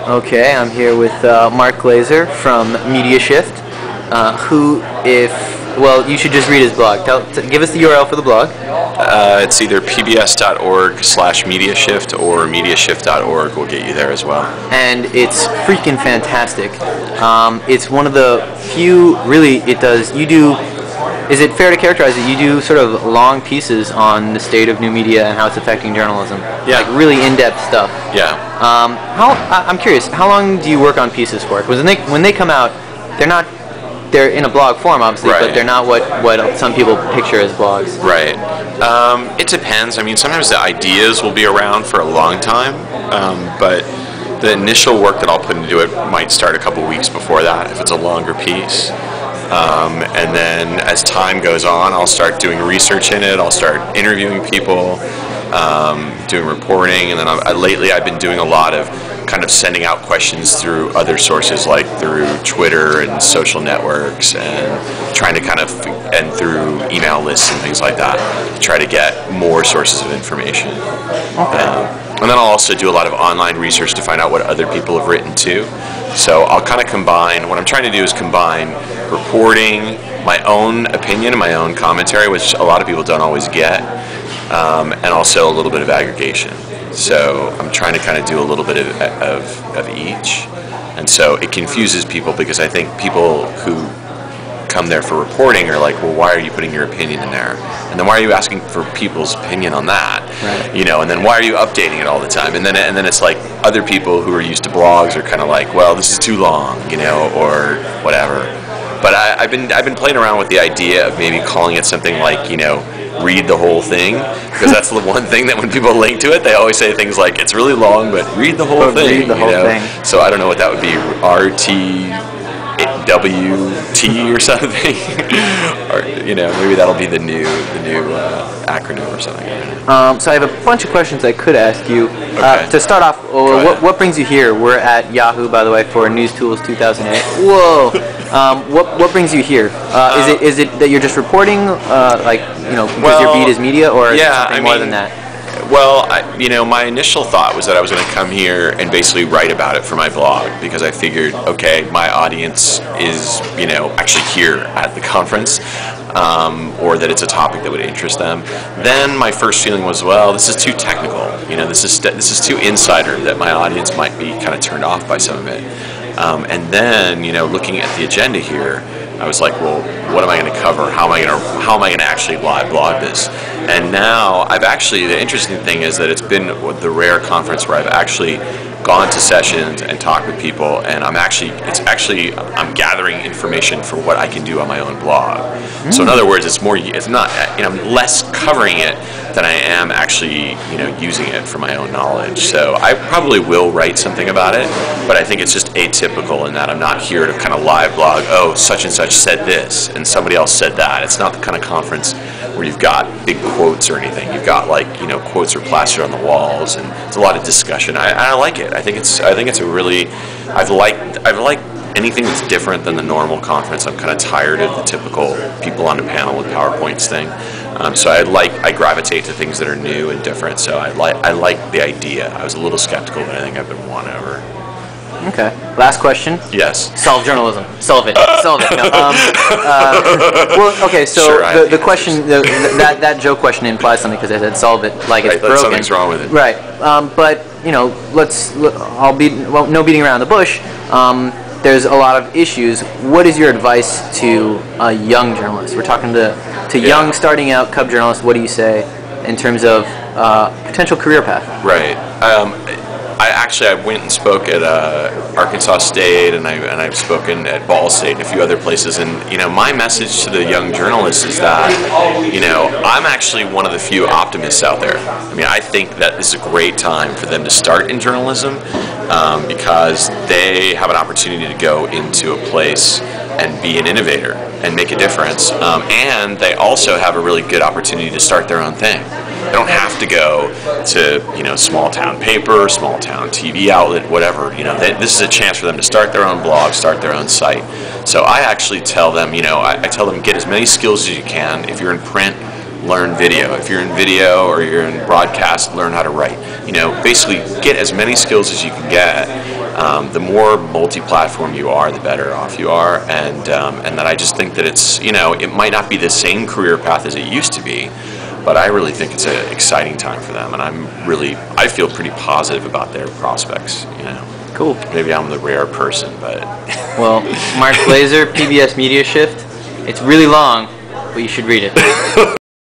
Okay, I'm here with Mark Glaser from MediaShift, well, you should just read his blog. Give us the URL for the blog. It's either pbs.org/MediaShift or MediaShift.org will get you there as well. And it's freaking fantastic. It's one of the few, really, is it fair to characterize that you do sort of long pieces on the state of new media and how it's affecting journalism? Yeah. Like really in-depth stuff. Yeah. I'm curious, how long do you work on pieces for? Because when they come out, they're in a blog form, obviously, right. But they're not what some people picture as blogs. Right. It depends. I mean, sometimes the ideas will be around for a long time, but the initial work that I'll put into it might start a couple weeks before that if it's a longer piece. And then as time goes on, I'll start doing research in it. I'll start interviewing people, doing reporting, and then lately I've been doing a lot of kind of sending out questions through other sources, like through Twitter and social networks, and trying to and through email lists and things like that, to try to get more sources of information. Okay. And then I'll also do a lot of online research to find out what other people have written too. So I'll kind of combine, what I'm trying to do is combine reporting, my own opinion and my own commentary, which a lot of people don't always get, and also a little bit of aggregation. So I'm trying to kind of do a little bit of each. And so it confuses people because I think people who come there for reporting are like, well, why are you putting your opinion in there? And then why are you asking for people's opinion on that? Right. You know, and then why are you updating it all the time? And then it's like other people who are used to blogs are kind of like, well, this is too long, you know, or whatever. But I've been playing around with the idea of maybe calling it something like, you know, read the whole thing, because that's the one thing that when people link to it, they always say things like, it's really long, but read the whole thing. Read the whole thing. So I don't know what that would be, RTWT or something, or you know, maybe that'll be the new acronym or something. So I have a bunch of questions I could ask you. Okay. To start off, what brings you here? We're at Yahoo, by the way, for News Tools 2008. Whoa! What brings you here? Is it that you're just reporting, like, you know, because your beat is media, or is it something more than that? Well, you know, my initial thought was that I was going to come here and basically write about it for my blog, because I figured, okay, my audience is, you know, actually here at the conference, or that it's a topic that would interest them. Then my first feeling was, well, this is too technical. You know, this is too insider, that my audience might be kind of turned off by some of it. And then, you know, looking at the agenda here, I was like, well, what am I going to cover? How am I going to actually live blog this? And now the interesting thing is that it's been the rare conference where I've actually gone to sessions and talked with people, and I'm gathering information for what I can do on my own blog. So in other words, it's not, you know, I'm less covering it than I am actually, you know, using it for my own knowledge. So I probably will write something about it, but I think it's just atypical in that I'm not here to kind of live blog, oh, such and such said this and somebody else said that. It's not the kind of conference where you've got big quotes or anything. You've got, like, you know, quotes are plastered on the walls, and it's a lot of discussion. I like it. I think it's a really, I've liked anything that's different than the normal conference. I'm kind of tired of the typical people on a panel with PowerPoints thing. So I gravitate to things that are new and different. So I like the idea. I was a little skeptical, but I think I've been won over. Okay. Last question. Yes. Solve journalism. Solve it. Solve it. No, well, okay. So sure, the question, that joke question implies something, because I said solve it like it's broken. Something's wrong with it. Right. But you know, no beating around the bush. There's a lot of issues. What is your advice to a young journalist? We're talking to young, starting out cub journalists. What do you say in terms of potential career path? Right. I went and spoke at Arkansas State, and I've spoken at Ball State and a few other places. And you know, my message to the young journalists is that, you know, I'm actually one of the few optimists out there. I mean, I think that this is a great time for them to start in journalism, because they have an opportunity to go into a place and be an innovator and make a difference. And they also have a really good opportunity to start their own thing. They don't have to go to, you know, small town paper, small town TV outlet, whatever. You know, this is a chance for them to start their own blog, start their own site. So I actually tell them, you know, I tell them, get as many skills as you can. If you're in print, learn video. If you're in video or you're in broadcast, learn how to write. You know, basically get as many skills as you can get, the more multi-platform you are, the better off you are, and that I just think that it's, it might not be the same career path as it used to be, but I really think it's an exciting time for them, and I feel pretty positive about their prospects. Cool. Maybe I'm the rare person, but well, Mark Glaser, PBS MediaShift. It's really long, but you should read it.